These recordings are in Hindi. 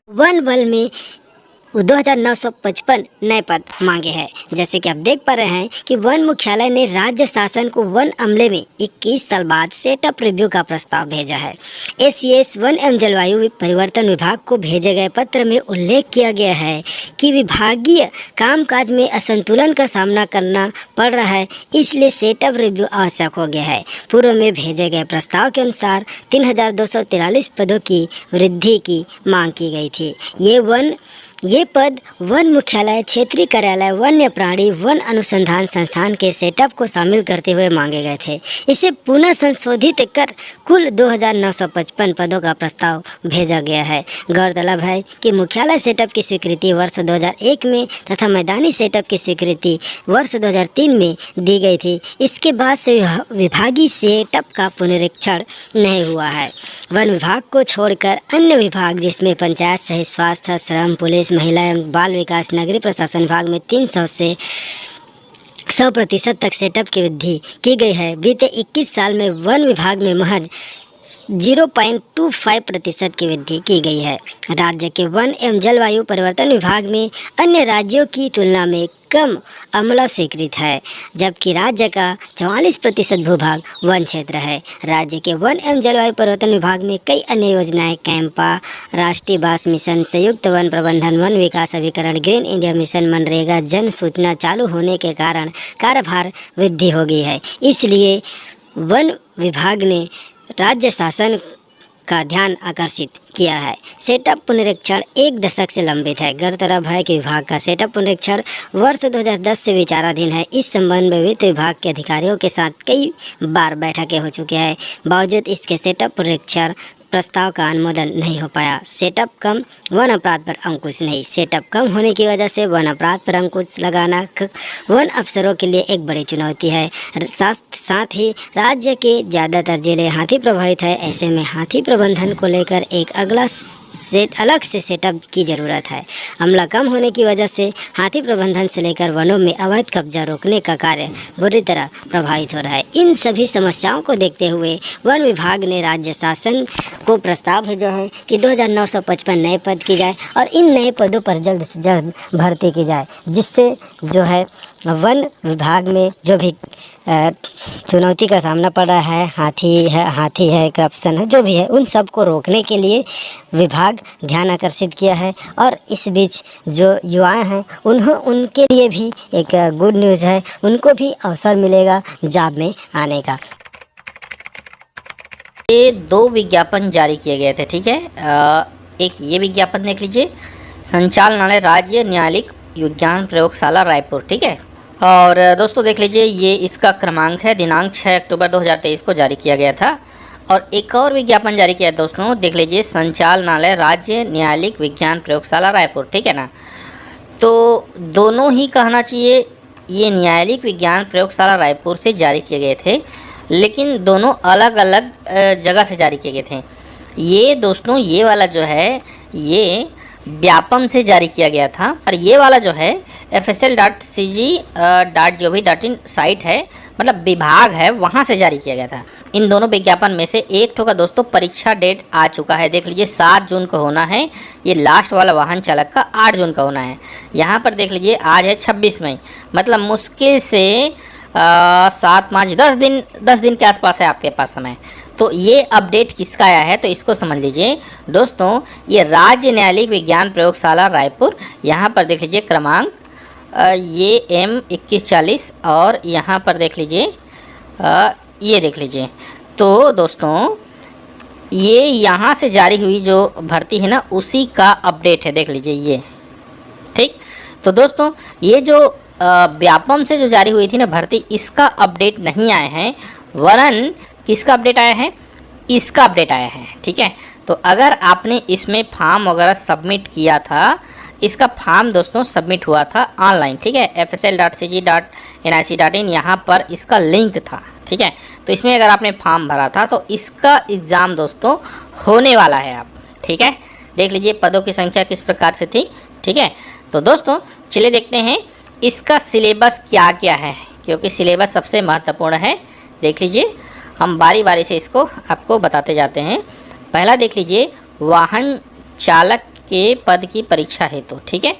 वन बल में 2955 नए पद मांगे हैं। जैसे कि आप देख पा रहे हैं कि वन मुख्यालय ने राज्य शासन को वन अमले में 21 साल बाद सेटअप रिव्यू का प्रस्ताव भेजा है। एसीएस वन एवं जलवायु परिवर्तन विभाग को भेजे गए पत्र में उल्लेख किया गया है कि विभागीय कामकाज में असंतुलन का सामना करना पड़ रहा है, इसलिए सेटअप रिव्यू आवश्यक हो गया है। पूर्व में भेजे गए प्रस्ताव के अनुसार 3243 पदों की वृद्धि की मांग की गई थी। ये पद वन मुख्यालय, क्षेत्रीय कार्यालय, वन्य प्राणी वन अनुसंधान संस्थान के सेटअप को शामिल करते हुए मांगे गए थे। इसे पुनः संशोधित कर कुल 2955 पदों का प्रस्ताव भेजा गया है। गौरतलब है कि मुख्यालय सेटअप की स्वीकृति वर्ष 2001 में तथा मैदानी सेटअप की स्वीकृति वर्ष 2003 में दी गई थी। इसके बाद से विभागीय सेटअप का पुनरीक्षण नहीं हुआ है। वन विभाग को छोड़कर अन्य विभाग जिसमें पंचायत सहित स्वास्थ्य, श्रम, पुलिस, महिला एवं बाल विकास, नगरीय प्रशासन विभाग में 300 से 100% तक सेटअप की वृद्धि की गई है। बीते 21 साल में वन विभाग में महज 0.25% की वृद्धि की गई है। राज्य के वन एवं जलवायु परिवर्तन विभाग में अन्य राज्यों की तुलना में कम अमला स्वीकृत है, जबकि राज्य का 44% भूभाग वन क्षेत्र है। राज्य के वन एवं जलवायु परिवर्तन विभाग में कई अन्य योजनाएं कैंपा, राष्ट्रीय बांस मिशन, संयुक्त वन प्रबंधन, वन विकास अभिकरण, ग्रीन इंडिया मिशन, मनरेगा, जन सूचना चालू होने के कारण कार्यभार वृद्धि हो गई है। इसलिए वन विभाग ने राज्य शासन का ध्यान आकर्षित किया है। सेटअप पुनरीक्षण 1 दशक से लंबित है। गौरतलब है कि विभाग का सेटअप पुनरीक्षण वर्ष 2010 से विचाराधीन है। इस संबंध में वित्त विभाग के अधिकारियों के साथ कई बार बैठकें हो चुकी है। बावजूद इसके सेटअप पुनरीक्षण प्रस्ताव का अनुमोदन नहीं हो पाया। सेटअप कम, वन अपराध पर अंकुश नहीं। सेटअप कम होने की वजह से वन अपराध पर अंकुश लगाना वन अफसरों के लिए एक बड़ी चुनौती है। साथ ही राज्य के ज़्यादातर जिले हाथी प्रभावित है। ऐसे में हाथी प्रबंधन को लेकर एक अलग से सेटअप की ज़रूरत है। अमला कम होने की वजह से हाथी प्रबंधन से लेकर वनों में अवैध कब्जा रोकने का कार्य बुरी तरह प्रभावित हो रहा है। इन सभी समस्याओं को देखते हुए वन विभाग ने राज्य शासन को प्रस्ताव भेजा है कि 2955 नए पद की जाए और इन नए पदों पर जल्द से जल्द भर्ती की जाए, जिससे जो है वन विभाग में जो भी चुनौती का सामना पड़ रहा है, हाथी है, करप्शन है, जो भी है, उन सब को रोकने के लिए विभाग ध्यान आकर्षित किया है। और इस बीच जो युवाएं हैं उनके लिए भी एक गुड न्यूज़ है, उनको भी अवसर मिलेगा जॉब में आने का। ये 2 विज्ञापन जारी किए गए थे, ठीक है। एक ये विज्ञापन देख लीजिए, संचालनालय राज्य न्यायालयिक विज्ञान प्रयोगशाला रायपुर, ठीक है। और दोस्तों देख लीजिए, ये इसका क्रमांक है, दिनांक 6 अक्टूबर 2023 को जारी किया गया था। और एक और विज्ञापन जारी किया है दोस्तों, देख लीजिए, संचालनालय राज्य न्यायालयिक विज्ञान प्रयोगशाला रायपुर, ठीक है ना। तो दोनों ही कहना चाहिए ये न्यायालयिक विज्ञान प्रयोगशाला रायपुर से जारी किए गए थे, लेकिन दोनों अलग अलग जगह से जारी किए गए थे। ये दोस्तों ये वाला जो है ये व्यापम से जारी किया गया था, और ये वाला जो है fsl.cg.gov.in साइट है, मतलब विभाग है, वहाँ से जारी किया गया था। इन दोनों विज्ञापन में से एक ठो का दोस्तों परीक्षा डेट आ चुका है। देख लीजिए 7 जून को होना है, ये लास्ट वाला वाहन चालक का 8 जून का होना है। यहाँ पर देख लीजिए आज है 26 मई, मतलब मुश्किल से 7 5 10 दिन के आसपास है आपके पास समय। तो ये अपडेट किसका आया है तो इसको समझ लीजिए दोस्तों, ये राज्य न्यायालयिक विज्ञान प्रयोगशाला रायपुर। यहाँ पर देख लीजिए क्रमांक ये M2140 और यहाँ पर देख लीजिए ये देख लीजिए। तो दोस्तों ये यहाँ से जारी हुई जो भर्ती है ना उसी का अपडेट है, देख लीजिए ये, ठीक। तो दोस्तों ये जो व्यापम से जो जारी हुई थी ना भर्ती, इसका अपडेट नहीं आया है, वरन किसका अपडेट आया है, इसका अपडेट आया है, ठीक है। तो अगर आपने इसमें फॉर्म वगैरह सबमिट किया था, इसका फॉर्म दोस्तों सबमिट हुआ था ऑनलाइन, ठीक है, fsl.cg.nic.in यहाँ पर इसका लिंक था, ठीक है। तो इसमें अगर आपने फॉर्म भरा था तो इसका एग्ज़ाम दोस्तों होने वाला है आप, ठीक है। देख लीजिए पदों की संख्या किस प्रकार से थी, ठीक है। तो दोस्तों चलिए देखते हैं इसका सिलेबस क्या क्या है, क्योंकि सिलेबस सबसे महत्वपूर्ण है। देख लीजिए हम बारी बारी से इसको आपको बताते जाते हैं। पहला देख लीजिए वाहन चालक के पद की परीक्षा हेतु, ठीक है,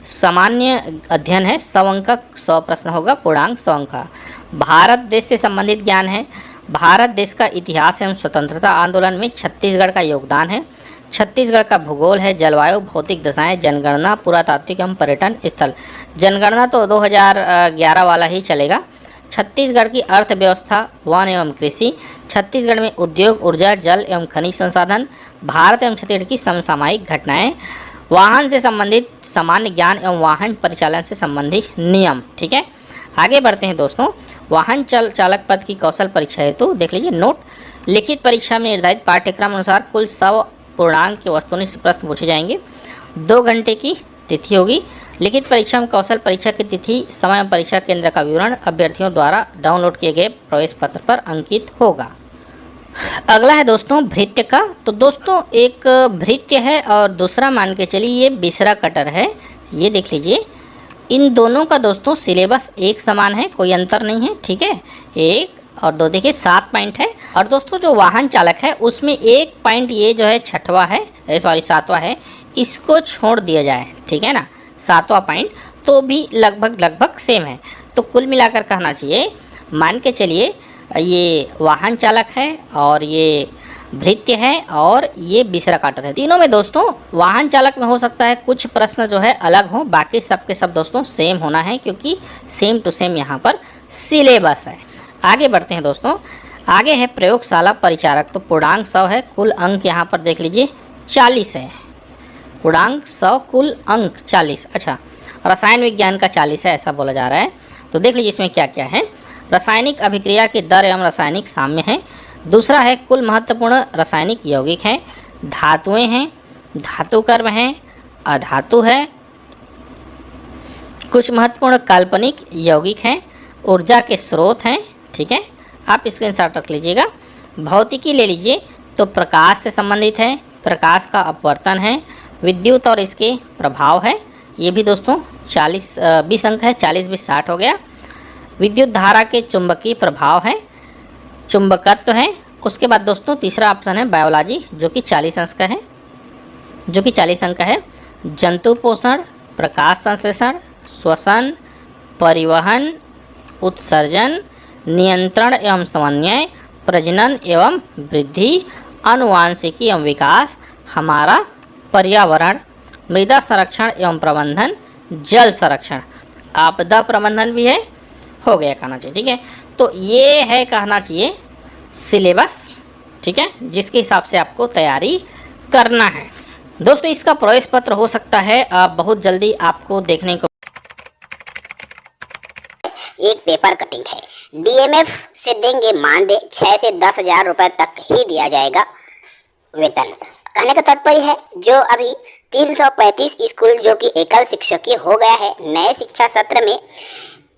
सामान्य अध्ययन है, 100 अंक का 100 प्रश्न होगा, पूर्णांक 100 अंक का। भारत देश से संबंधित ज्ञान है, भारत देश का इतिहास एवं स्वतंत्रता आंदोलन में छत्तीसगढ़ का योगदान है, छत्तीसगढ़ का भूगोल है, जलवायु, भौतिक दशाएं, जनगणना, पुरातात्विक एवं पर्यटन स्थल। जनगणना तो 2011 वाला ही चलेगा। छत्तीसगढ़ की अर्थव्यवस्था, वन एवं कृषि, छत्तीसगढ़ में उद्योग, ऊर्जा, जल एवं खनिज संसाधन, भारत एवं छत्तीसगढ़ की समसामयिक घटनाएं, वाहन से संबंधित सामान्य ज्ञान एवं वाहन परिचालन से संबंधित नियम, ठीक है। आगे बढ़ते हैं दोस्तों, वाहन चालक पद की कौशल परीक्षा हेतु देख लीजिए नोट, लिखित परीक्षा में निर्धारित पाठ्यक्रम अनुसार कुल 100 पूर्णांक के वस्तुनिष्ठ प्रश्न पूछे जाएंगे, 2 घंटे की तिथि होगी। लिखित परीक्षा में कौशल परीक्षा की तिथि, समय एवं परीक्षा केंद्र का विवरण अभ्यर्थियों द्वारा डाउनलोड किए गए प्रवेश पत्र पर अंकित होगा। अगला है दोस्तों भृत्य का। तो दोस्तों एक भृत्य है और दूसरा मान के चलिए ये बिसरा कटर है। ये देख लीजिए इन दोनों का दोस्तों सिलेबस एक समान है, कोई अंतर नहीं है, ठीक है। 1 और 2 देखिए 7 पॉइंट है। और दोस्तों जो वाहन चालक है उसमें 1 पॉइंट ये जो है 6वां है, 7वां है, इसको छोड़ दिया जाए, ठीक है ना, 7वां पॉइंट तो भी लगभग सेम है। तो कुल मिलाकर कहना चाहिए, मान के चलिए ये वाहन चालक है और ये भृत्य है और ये बिसरा काटर है। तीनों में दोस्तों वाहन चालक में हो सकता है कुछ प्रश्न जो है अलग हो, बाकी सब के सब दोस्तों सेम होना है, क्योंकि सेम टू सेम यहाँ पर सिलेबस है। आगे बढ़ते हैं दोस्तों, आगे है प्रयोगशाला परिचारक। तो पूर्णांक 100 है, कुल अंक यहाँ पर देख लीजिए 40 है, पूर्णांक 100 कुल अंक 40। अच्छा, रसायन विज्ञान का 40 है ऐसा बोला जा रहा है। तो देख लीजिए इसमें क्या क्या है। रासायनिक अभिक्रिया की दर एवं रासायनिक साम्य है। दूसरा है कुल महत्वपूर्ण रासायनिक यौगिक हैं, धातुएं हैं, धातु कर्म हैं, अधातु है, कुछ महत्वपूर्ण काल्पनिक यौगिक हैं, ऊर्जा के स्रोत हैं, ठीक है, आप स्क्रीनशॉट रख लीजिएगा। भौतिकी ले लीजिए तो प्रकाश से संबंधित है, प्रकाश का अपवर्तन है, विद्युत और इसके प्रभाव है, ये भी दोस्तों 20 अंक है, 40 20 60 हो गया। विद्युत धारा के चुंबकीय प्रभाव है, चुंबकत्व है। उसके बाद दोस्तों तीसरा ऑप्शन है बायोलॉजी जो कि 40 अंक का है, जंतु पोषण, प्रकाश संश्लेषण, श्वसन, परिवहन, उत्सर्जन, नियंत्रण एवं समन्वय, प्रजनन एवं वृद्धि, आनुवांशिकी एवं विकास, हमारा पर्यावरण, मृदा संरक्षण एवं प्रबंधन, जल संरक्षण, आपदा प्रबंधन भी है, हो गया कहना चाहिए, ठीक है। तो ये है कहना चाहिए सिलेबस, ठीक है, जिसके हिसाब से आपको तैयारी करना है। दोस्तों इसका प्रवेश पत्र हो सकता है बहुत जल्दी आपको देखने को। एक पेपर कटिंग है, डीएमएफ से देंगे मानदेय 6 से 10 हजार रुपए तक ही दिया जाएगा वेतन। कहने का तात्पर्य है जो अभी 335 स्कूल जो कि एकल शिक्षकीय हो गया है नए शिक्षा सत्र में,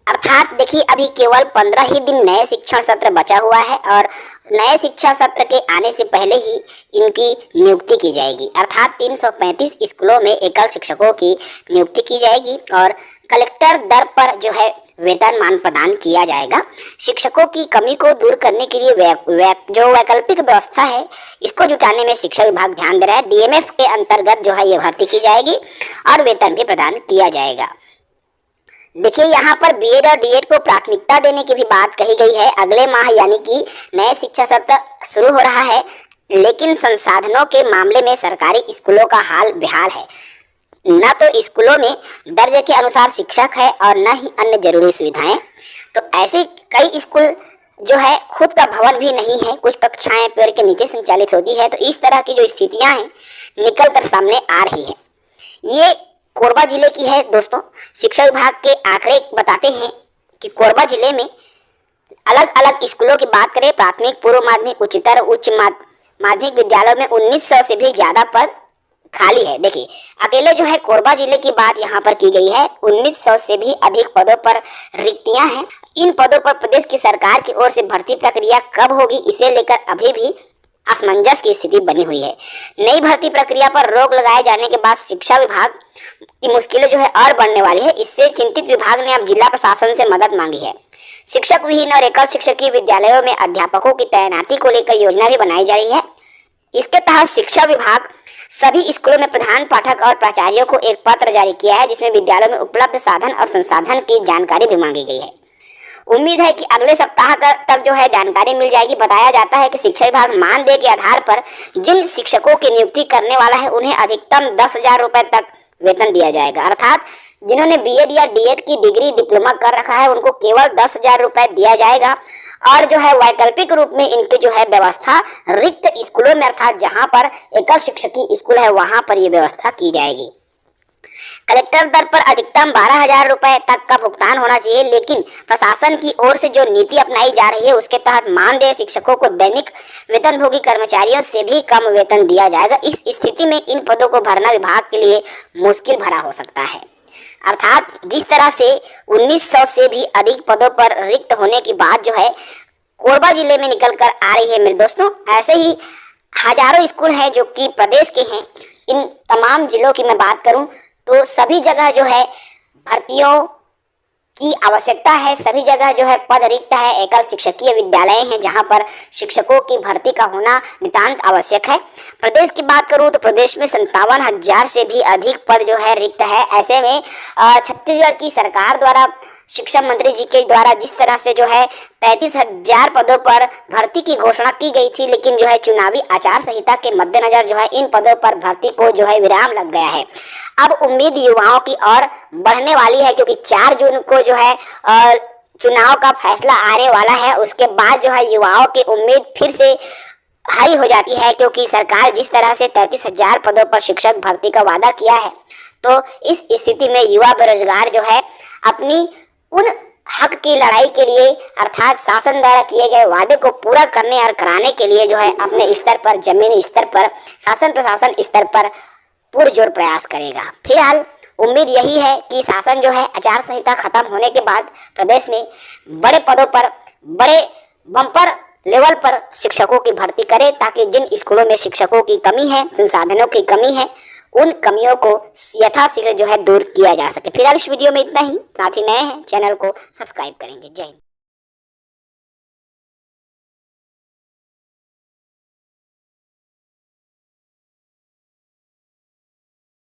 अर्थात देखिए अभी केवल 15 ही दिन नए शिक्षण सत्र बचा हुआ है और नए शिक्षा सत्र के आने से पहले ही इनकी नियुक्ति की जाएगी। अर्थात 335 स्कूलों में एकल शिक्षकों की नियुक्ति की जाएगी और कलेक्टर दर पर जो है वेतनमान प्रदान किया जाएगा। शिक्षकों की कमी को दूर करने के लिए जो वैकल्पिक व्यवस्था है इसको जुटाने में शिक्षा विभाग ध्यान दे रहा है। डीएमएफ के अंतर्गत जो है ये भर्ती की जाएगी और वेतन भी प्रदान किया जाएगा। देखिए यहाँ पर बीएड और डीएड को प्राथमिकता देने की भी बात कही गई है। अगले माह यानी कि नए शिक्षा सत्र शुरू हो रहा है, लेकिन संसाधनों के मामले में सरकारी स्कूलों का हाल बेहाल है। न तो स्कूलों में दर्जे के अनुसार शिक्षक है और न ही अन्य जरूरी सुविधाएं। तो ऐसे कई स्कूल जो है खुद का भवन भी नहीं है, कुछ कक्षाएं पेड़ के नीचे संचालित होती है। तो इस तरह की जो स्थितियां हैं निकल कर सामने आ रही है। ये कोरबा जिले की है दोस्तों। शिक्षा विभाग के आंकड़े बताते हैं कि कोरबा जिले में अलग अलग स्कूलों की बात करें, प्राथमिक, पूर्व माध्यमिक, उच्चतर, उच्च माध्यमिक विद्यालयों में 1900 से भी ज्यादा पद खाली है। देखिए अकेले जो है कोरबा जिले की बात यहाँ पर की गई है। 1900 से भी अधिक पदों पर रिक्तियां हैं। इन पदों पर प्रदेश की सरकार की ओर से भर्ती प्रक्रिया कब होगी, इसे लेकर अभी भी असमंजस की स्थिति बनी हुई है। नई भर्ती प्रक्रिया पर रोक लगाए जाने के बाद शिक्षा विभाग की मुश्किलें जो है और बढ़ने वाली है। इससे चिंतित विभाग ने अब जिला प्रशासन से मदद मांगी है। शिक्षक विहीन और एकल शिक्षकीय विद्यालयों में अध्यापकों की तैनाती को लेकर योजना भी बनाई जा रही है। इसके तहत शिक्षा विभाग सभी स्कूलों में प्रधान पाठक और प्राचार्यों को एक पत्र जारी किया है, जिसमें विद्यालयों में उपलब्ध साधन और संसाधन की जानकारी भी मांगी गई है। उम्मीद है कि अगले सप्ताह तक जो है जानकारी मिल जाएगी। बताया जाता है कि शिक्षा विभाग मानदेय के आधार पर जिन शिक्षकों की नियुक्ति करने वाला है उन्हें अधिकतम 10,000 रुपए तक वेतन दिया जाएगा। अर्थात जिन्होंने बीएड या डीएड की डिग्री, डिप्लोमा कर रखा है उनको केवल 10,000 रुपए दिया जाएगा। और जो है वैकल्पिक रूप में इनकी जो है व्यवस्था रिक्त स्कूलों में, अर्थात जहां पर एकल शिक्षकीय स्कूल है वहां पर ये व्यवस्था की जाएगी। कलेक्टर दर पर अधिकतम 12,000 रुपए तक का भुगतान होना चाहिए, लेकिन प्रशासन की ओर से जो नीति अपनाई जा रही है उसके तहत मानदेय शिक्षकों को दैनिक वेतनभोगी कर्मचारियों से भी कम वेतन दिया जाएगा। इस स्थिति में इन पदों को भरना विभाग के लिए मुश्किल भरा हो सकता है। अर्थात जिस तरह से 1900 से भी अधिक पदों पर रिक्त होने की बात जो है कोरबा जिले में निकल कर आ रही है मेरे दोस्तों, ऐसे ही हजारों स्कूल हैं जो कि प्रदेश के हैं। इन तमाम जिलों की मैं बात करूं तो सभी जगह जो है भर्तियों की आवश्यकता है, सभी जगह जो है पद रिक्त है। एकल शिक्षकीय विद्यालय हैं जहां पर शिक्षकों की भर्ती का होना नितांत आवश्यक है। प्रदेश की बात करूं तो प्रदेश में 57,000 से भी अधिक पद जो है रिक्त है। ऐसे में छत्तीसगढ़ की सरकार द्वारा, शिक्षा मंत्री जी के द्वारा जिस तरह से जो है 33,000 पदों पर भर्ती की घोषणा की गई थी, लेकिन जो है चुनावी आचार संहिता के मद्देनजर जो है इन पदों पर भर्ती को जो है विराम लग गया है। अब उम्मीद युवाओं की और बढ़ने वाली है, क्योंकि 4 जून को जो है चुनाव का फैसला आने वाला है। उसके बाद जो है युवाओं की उम्मीद फिर से हाई हो जाती है, क्योंकि सरकार जिस तरह से 33,000 पदों पर शिक्षक भर्ती का वादा किया है, तो इस स्थिति में युवा बेरोजगार जो है अपनी उन हक की लड़ाई के लिए, अर्थात शासन द्वारा किए गए वादे को पूरा करने और कराने के लिए जो है अपने स्तर पर, जमीनी स्तर पर, शासन प्रशासन स्तर पर पुरजोर प्रयास करेगा। फिलहाल उम्मीद यही है कि शासन जो है आचार संहिता खत्म होने के बाद प्रदेश में बड़े पदों पर, बड़े बम्पर लेवल पर शिक्षकों की भर्ती करे, ताकि जिन स्कूलों में शिक्षकों की कमी है, संसाधनों की कमी है, उन कमियों को यथाशीघ्र जो है दूर किया जा सके। फिलहाल इस वीडियो में इतना ही। साथ ही नए हैं चैनल को सब्सक्राइब करेंगे। जय हिंद।